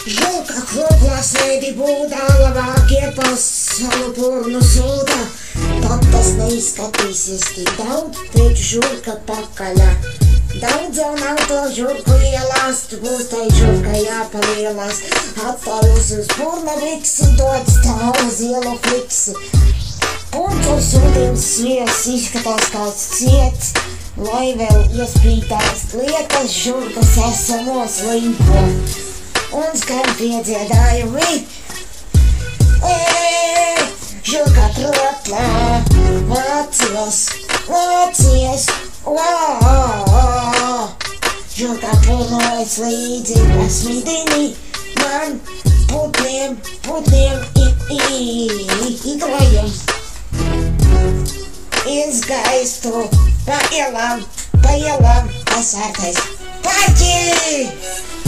Žilka kroplā sēdi būdā, labāk iepas savu purnu sūdā. Tad tas neizskatīsies tik daudz, taču žurka pakaļā. Daudz jau nav to žurku ielās, tu būs tai žurka jāpalielās. Atstājos uz purna viksi, dod stāv uz ielu fiksi. Puncurs sūdījums svies, izskatās kāds ciets, lai vēl iespītās lietas, žurkas esamos līpo. Un skan piedziedājumi. Žurka kroplā, vācies, vācies, Žurka purnojas līdzi smidini, man putniem igrojam. Izgaistu pa ielām, pasārtais paķi!